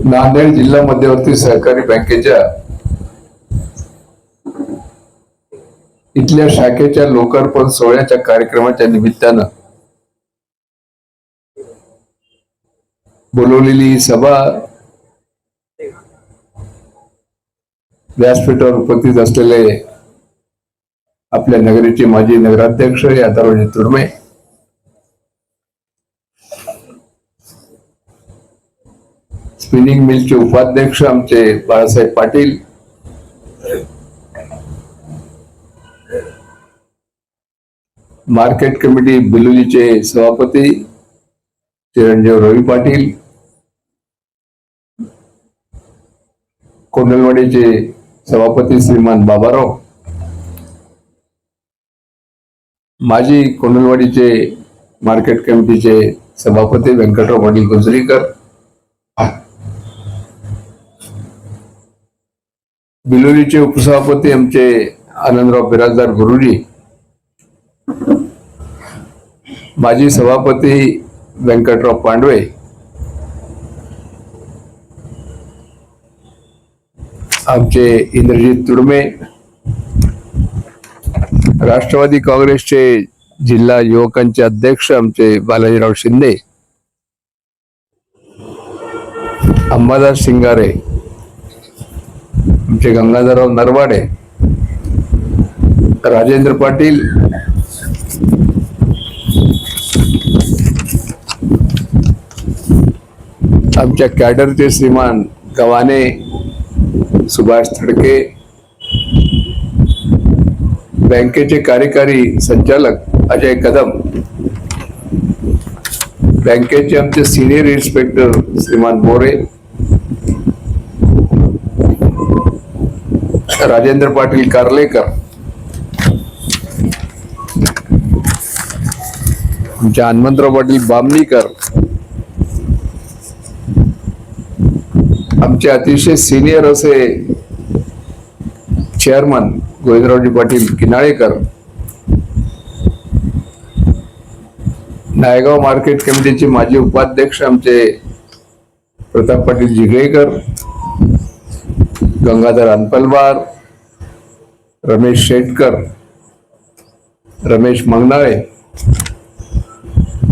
नांदेड जिल्हा मध्यवर्ती सहकारी बँकेच्या इथल्या शाखेच्या लोकार्पण सोहळ्याच्या कार्यक्रमाच्या निमित्तानं बोलवलेली ही सभा व्यासपीठावर उपस्थित असलेले आपल्या नगरीचे माजी नगराध्यक्ष यादवरावजी तुर्मे, स्पिनिंग मिलचे उपाध्यक्ष आमचे बाळासाहेब पाटील, मार्केट कमिटी बिलोलीचे सभापती चिरंजीव रवी पाटील, कोंडलवाडीचे सभापती श्रीमान बाबाराव, माजी कोंडलवाडीचे मार्केट कमिटीचे सभापती व्यंकटराव पाटील गुजरीकर, बिलोलीचे उपसभापती आमचे आनंदराव बिराजदार गुरुजी, माजी सभापती व्यंकटराव पांडवे, आमचे इंद्रजित तुर्मे, राष्ट्रवादी काँग्रेसचे जिल्हा युवकांचे अध्यक्ष आमचे बालाजीराव शिंदे, अंबादास शिंगारे, आमचे गंगाधरराव नरवाडे, राजेंद्र पाटील, आमच्या कॅडरचे श्रीमान गवाने, सुभाष थडके, बँकेचे कार्यकारी संचालक अजय कदम, बँकेचे आमचे सिनियर इन्स्पेक्टर श्रीमान मोरे, राजेंद्र पाटील कारलेकर, आमचे हनुमंतराव पाटील बामणीकर, आमचे अतिशय सिनियर असे चेअरमन गोविंदरावजी पाटील किनाळेकर, नायगाव मार्केट कमिटीचे माजी उपाध्यक्ष आमचे प्रताप पाटील जिगळेकर, गंगाधर अनपलवार, रमेश शेटकर, रमेश मंगनाळे,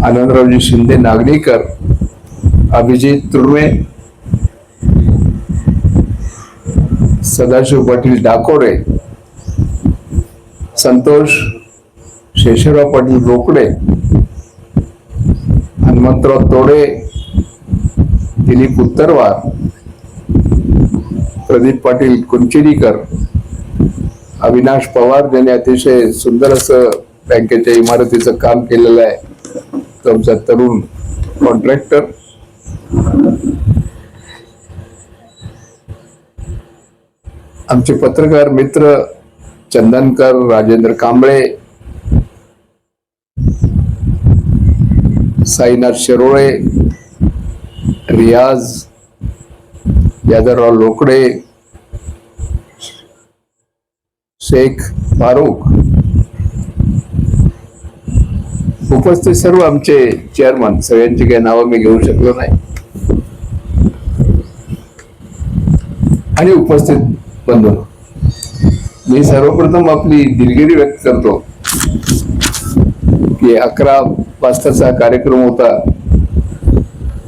आनंदरावजी शिंदे नागणीकर, अभिजित तुर्मे, सदाशिव पाटील डाकोरे, संतोष शेषराव पाटील रोकडे, हनुमंतराव तोडे, दिलीप उत्तरवार, प्रदीप पाटील कुंचिडीकर, अविनाश पवार ज्यांनी अतिशय सुंदर असं बँकेच्या इमारतीचं काम केलेलं आहे, तो आमचा तरुण कॉन्ट्रॅक्टर, आमचे पत्रकार मित्र चंदनकर, राजेंद्र कांबळे, साईनाथ शिरोळे, रियाज, यादवराव लोकडे, शेख फारुख, उपस्थित सर्व आमचे चेअरमन, सगळ्यांची काही नावं मी घेऊ शकलो नाही, आणि उपस्थित बंधू, मी सर्वप्रथम आपली दिलगिरी व्यक्त करतो की 11 वाजताचा कार्यक्रम होता,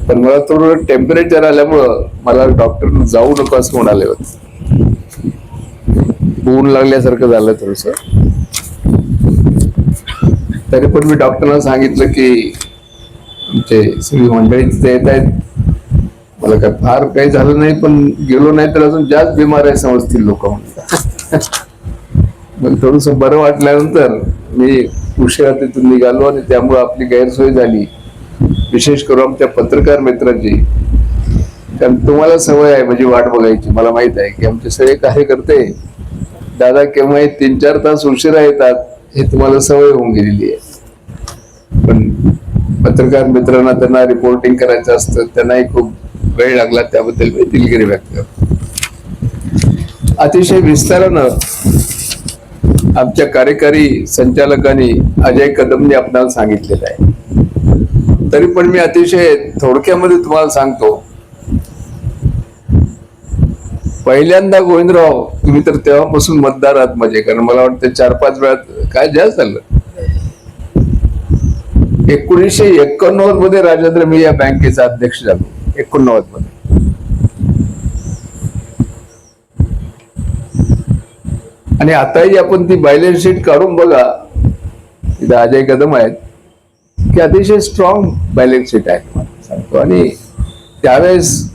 पण मला थोडं टेम्परेचर आल्यामुळं मला डॉक्टर जाऊ नको असं म्हणाले होते, ऊन लागल्यासारखं झालं थोडस, तरी पण मी डॉक्टरना सांगितलं की आमचे सगळी मंडळी तिथे येत आहेत, मला काय फार काही झालं नाही, पण गेलो नाही तर अजून जास्त बिमार आहे समजतील लोक म्हणतात. मग थोडस बरं वाटल्यानंतर मी उशिरा तिथून निघालो, आणि त्यामुळे आपली गैरसोय झाली, विशेष करून आमच्या पत्रकार मित्रांची, कारण तुम्हाला सवय आहे म्हणजे वाट बघायची. मला माहित आहे की आमचे सगळे कार्यकर्ते दादा केव्हा 3-4 तास उशिरा येतात, हे तुम्हाला सवय होऊन गेलेली आहे, पण पत्रकार मित्रांना त्यांना रिपोर्टिंग करायचं असतं, त्यांनाही खूप वेळ लागला, त्याबद्दल मी दिलगिरी व्यक्त करतो. अतिशय विस्तारानं आमच्या कार्यकारी संचालकांनी अजय कदमने आपल्याला सांगितलेलं आहे, तरी पण मी अतिशय थोडक्यामध्ये तुम्हाला सांगतो पहिल्यांदा गोविंदराव तुम्ही तर तेव्हापासून मतदार आहात माझे, कारण मला वाटतं 4-5 वेळा काय जास्त झालं. 1989 मध्ये राजेंद्र मी या बँकेचा अध्यक्ष झालो. 89 मध्ये. आणि आताही आपण ती बॅलन्स शीट काढून बघा, इथे अजय कदम आहेत की अतिशय स्ट्रॉंग बॅलन्स शीट आहे सांगतो. आणि त्यावेळेस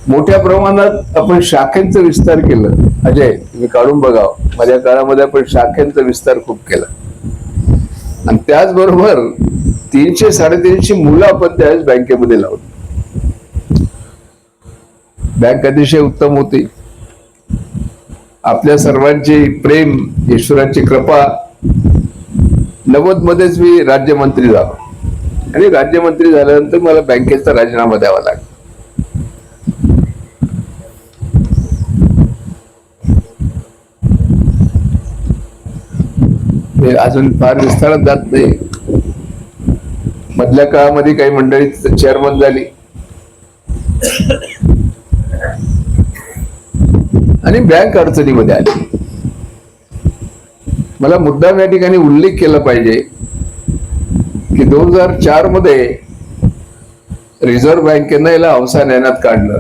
मोठ्या प्रमाणात आपण शाखेंचा विस्तार केलं. अजय तुम्ही काढून बघा, माझ्या काळामध्ये आपण शाखेंचा विस्तार खूप केला. आणि त्याचबरोबर 300-350 मुलं आपण त्यावेळेस बँकेमध्ये लावली. बँक अतिशय उत्तम होती. आपल्या सर्वांची प्रेम, ईश्वराची कृपा. 90 मध्येच मी राज्यमंत्री झालो आणि राज्यमंत्री झाल्यानंतर मला बँकेचा राजीनामा द्यावा लागला. अजून फार विस्तारात जात नाही. मधल्या काळामध्ये काही मंडळी चेअरमन झाली आणि बँक अडचणीमध्ये आली. मला मुद्दाम या ठिकाणी उल्लेख केला पाहिजे की 2004 मध्ये रिझर्व्ह बँकेनं याला अवसा नयनात काढलं.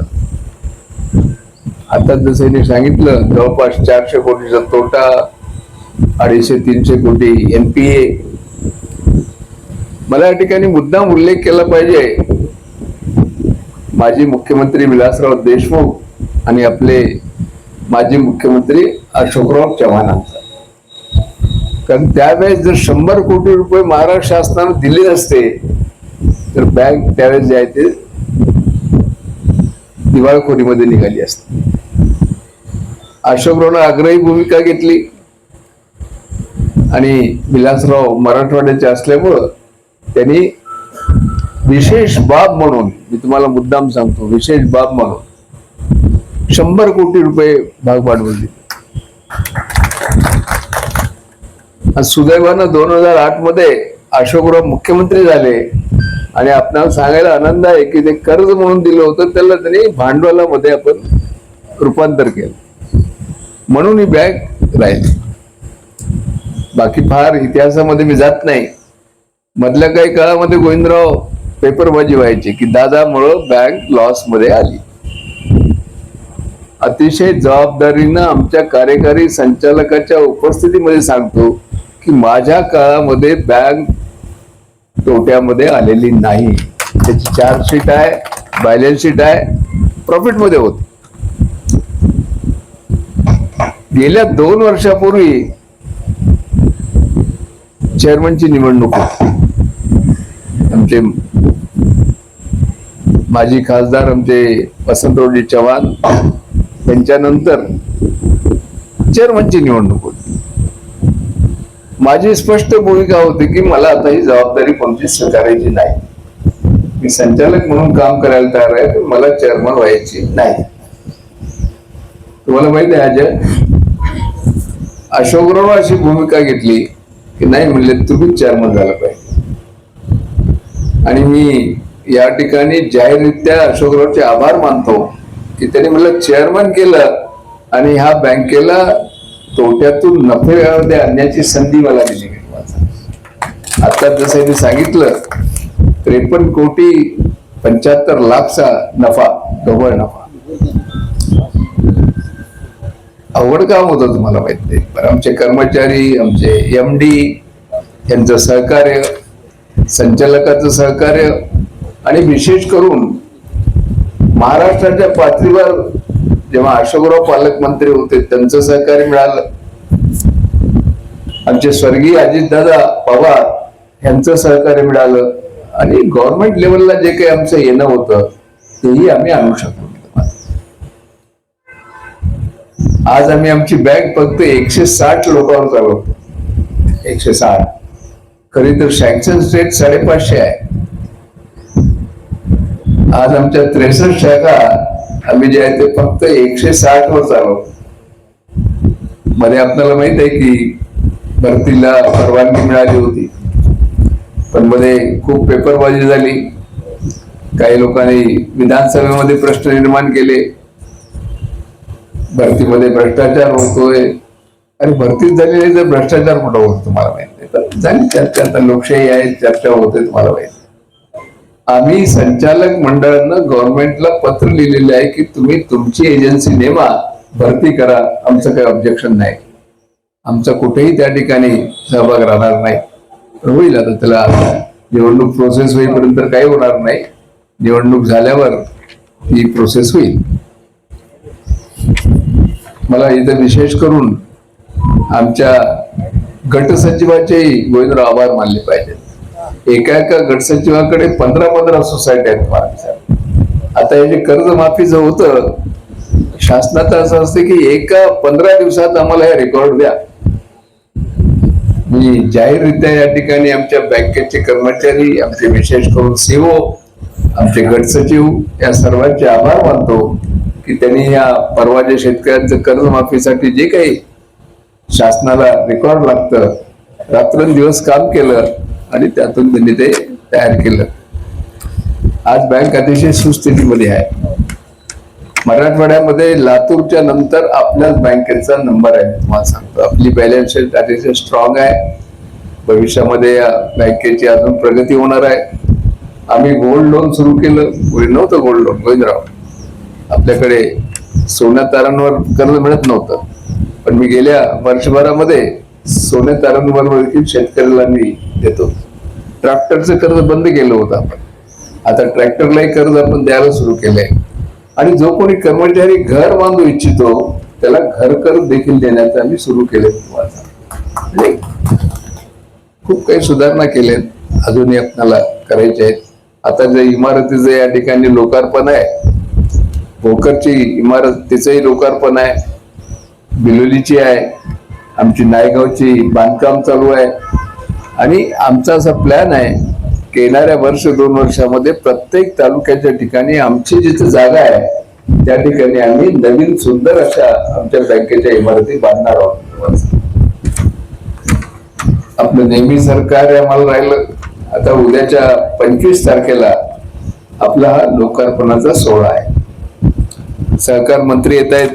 आता जसं यांनी सांगितलं, जवळपास 400 कोटीचा तोटा, 250-300 कोटी NPA. मला या ठिकाणी मुद्दाम उल्लेख केला पाहिजे माजी मुख्यमंत्री विलासराव देशमुख आणि आपले माजी मुख्यमंत्री अशोकराव चव्हाणांचा. कारण त्यावेळेस जर 100 कोटी रुपये महाराष्ट्र शासनाने दिले असते तर बँक त्यावेळेस जे आहे ते दिवाळखोरीमध्ये निघाली असते. अशोकरावनं आग्रही भूमिका घेतली आणि विलासराव मराठवाड्याचे असल्यामुळं त्यांनी विशेष बाब म्हणून, मी तुम्हाला मुद्दाम सांगतो, विशेष बाब म्हणून 100 कोटी रुपये भाग वाढवले. सुदैवानं 2008 मध्ये अशोकराव मुख्यमंत्री झाले आणि आपल्याला सांगायला आनंद आहे की ते कर्ज म्हणून दिलं होतं त्याला त्यांनी भांडवलामध्ये आपण रूपांतर केलं, म्हणून ही बँक राहिली. बाकी फार इतिहासामध्ये मी जात नाही. मधल्या काही काळामध्ये गोविंदराव पेपरबाजी व्हायची की दादामुळं बँक लॉस मध्ये आली. अतिशय जबाबदारीनं आमच्या कार्यकारी संचालकाच्या उपस्थितीमध्ये सांगतो की माझ्या काळामध्ये बँक तोट्यामध्ये आलेली नाही. त्याची चार्जशीट आहे, बॅलन्स शीट आहे, प्रॉफिट मध्ये होत. गेल्या 2 वर्षापूर्वी चेअरमनची निवडणूक होती. आमचे माजी खासदार आमचे वसंतरावजी चव्हाण त्यांच्यानंतर चेअरमनची निवडणूक होती. माझी स्पष्ट भूमिका होती की मला आता ही जबाबदारी कोणती स्वीकारायची नाही. मी संचालक म्हणून काम करायला तयार आहे, पण मला चेअरमन व्हायची नाही. तुम्हाला माहिती आहे अजय, अशोकराव अशी भूमिका घेतली की नाही म्हणले तुम्ही चेअरमन झाला पाहिजे. आणि मी या ठिकाणी जाहीररित्या अशोकरावचे आभार मानतो की त्यांनी मला चेअरमन केलं आणि ह्या बँकेला तोट्यातून नफ्यामध्ये आणण्याची संधी मला दिली. आता जसं मी सांगितलं 53 कोटी 75 लाखचा नफा, ढोबळ नफा. अवघड काम होतं तुम्हाला माहित नाही, पण आमचे कर्मचारी, आमचे MD यांचं सहकार्य, संचालकाचं सहकार्य आणि विशेष करून महाराष्ट्राच्या पातळीवर जेव्हा अशोकराव पालकमंत्री होते त्यांचं सहकार्य मिळालं. आमचे स्वर्गीय अजितदादा पवार यांचं सहकार्य मिळालं आणि गव्हर्नमेंट लेवलला जे काही आमचं येणं होतं तेही आम्ही आणू शकलो. आज आम्ही आमची बँक फक्त 160 लोकांवर चालवतो. 160. खरी तर सँक्शन रेट 550 आहे. आज आमच्या 63 शाखा आम्ही जे आहे ते फक्त 160 वर चालवतो. मध्ये आपल्याला माहित आहे की भरतीला परवानगी मिळाली होती, पण मध्ये खूप पेपरबाजी झाली. काही लोकांनी विधानसभेमध्ये प्रश्न निर्माण केले भरतीमध्ये भ्रष्टाचार होतोय. आणि भरतीच झालेली जर भ्रष्टाचार कुठं होतो तुम्हाला माहिती आहे. तर झाली चर्चा, आता लोकशाही आहे, चर्चा होते तुम्हाला माहिती. आम्ही संचालक मंडळानं गव्हर्नमेंटला पत्र लिहिलेलं आहे की तुम्ही तुमची एजन्सी नेमा, भरती करा, आमचं काही ऑब्जेक्शन नाही, आमचा कुठेही त्या ठिकाणी सहभाग राहणार नाही. होईल आता त्याला निवडणूक प्रोसेस होईपर्यंत काही होणार नाही. निवडणूक झाल्यावर ही प्रोसेस होईल. मला इथं विशेष करून आमच्या गट सचिवाचेही गोविंदराव आभार मानले पाहिजेत. एका एका गट सचिवाकडे 15 सोसायटी आहेत महाराष्ट्रात. आता हे जे कर्जमाफीचं होतं, शासनाचं असं असतं की एका 15 दिवसात आम्हाला हे रेकॉर्ड द्या. मी जाहीररित्या या ठिकाणी आमच्या बँकेचे कर्मचारी, आमचे विशेष करून सीओ, आमचे गट सचिव या सर्वांचे आभार मानतो की त्यांनी या परवाच्या शेतकऱ्यांचं कर्जमाफीसाठी जे काही शासनाला रेकॉर्ड लागतं, रात्रंदिवस काम केलं आणि त्यातून त्यांनी ते तयार केलं. आज बँक अतिशय सुस्थितीमध्ये आहे. मराठवाड्यामध्ये लातूरच्या नंतर आपल्याच बँकेचा नंबर आहे. तुम्हाला सांगतो, आपली बॅलन्स शीट अतिशय स्ट्रॉंग आहे. भविष्यामध्ये या बँकेची अजून प्रगती होणार आहे. आम्ही गोल्ड लोन सुरू केलं. नव्हतं गोल्ड लोन गोविंदराव, आपल्याकडे सोन्या तारांवर कर्ज मिळत नव्हतं. पण मी गेल्या वर्षभरामध्ये सोन्या तारांवर देखील शेतकऱ्याला मी देतो. ट्रॅक्टरचं कर्ज बंद केलं होतं आपण, आता ट्रॅक्टरलाही कर्ज आपण द्यायला सुरू केलंय. आणि जो कोणी कर्मचारी घर बांधू इच्छितो त्याला घर कर्ज देखील देण्याचं आम्ही सुरू केले. म्हणजे खूप काही सुधारणा केल्या, अजूनही आपल्याला करायच्या आहेत. आता जे इमारतीचं या ठिकाणी लोकार्पण आहे, भोकरची इमारत तिचंही लोकार्पण आहे, बिलोलीची आहे, आमची नायगावची बांधकाम चालू आहे. आणि आमचा असा प्लॅन आहे की येणाऱ्या 1-2 वर्षामध्ये प्रत्येक तालुक्याच्या ठिकाणी आमची जिथे जागा आहे त्या ठिकाणी आम्ही नवीन सुंदर अशा आमच्या बँकेच्या इमारती बांधणार आहोत. आपलं नेहमी सरकार आम्हाला राहिलं. आता उद्याच्या 25 तारखेला आपला हा लोकार्पणाचा सोहळा आहे. सहकार मंत्री येत आहेत.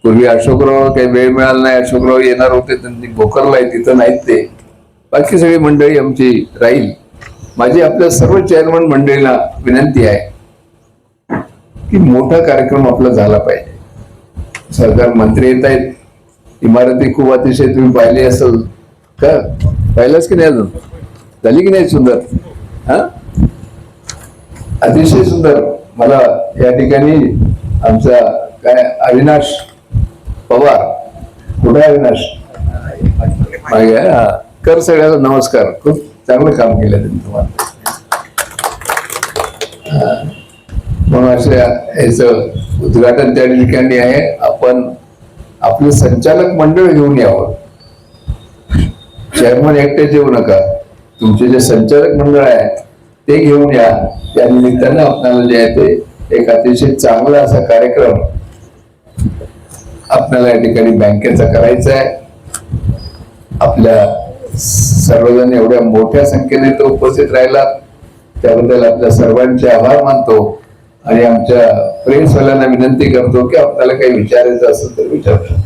पूर्वी अशोकराव काही वेळ मिळाला नाही, अशोकराव येणार होते, त्यांनी भोकरला आहे, तिथं नाहीत ते. बाकी सगळी मंडळी आमची राहील. माझी आपल्या सर्व चेअरमन मंडळीला विनंती आहे की मोठा कार्यक्रम आपला झाला पाहिजे. सरकार मंत्री येत आहेत, इमारती खूप अतिशय तुम्ही पाहिली असेल का? पाहिलंच की नाही अजून? झाली की नाही सुंदर? हा, अतिशय सुंदर. मला या ठिकाणी आमचा काय अविनाश पवार, कुठे अविनाश कर, सगळ्याला नमस्कार. खूप चांगलं काम केलं त्यांनी तुम्हाला. म्हणून अशा याचं उद्घाटन त्या ठिकाणी आहे. आपण आपलं संचालक मंडळ घेऊन यावं. चेअरमन एकटेच येऊ नका, तुमचे जे संचालक मंडळ आहे ते घेऊन या. त्या निमित्तानं आपल्याला जे आहे ते एक अतिशय चांगला असा कार्यक्रम आपल्याला या ठिकाणी बँकेचा करायचा आहे. आपल्या सर्वजण एवढ्या मोठ्या संख्येने तो उपस्थित राहिला त्याबद्दल आपल्या सर्वांचे आभार मानतो. आणि आमच्या प्रेसवाल्यांना विनंती करतो की आपल्याला काही विचारायचं असेल तर विचारू शकतो.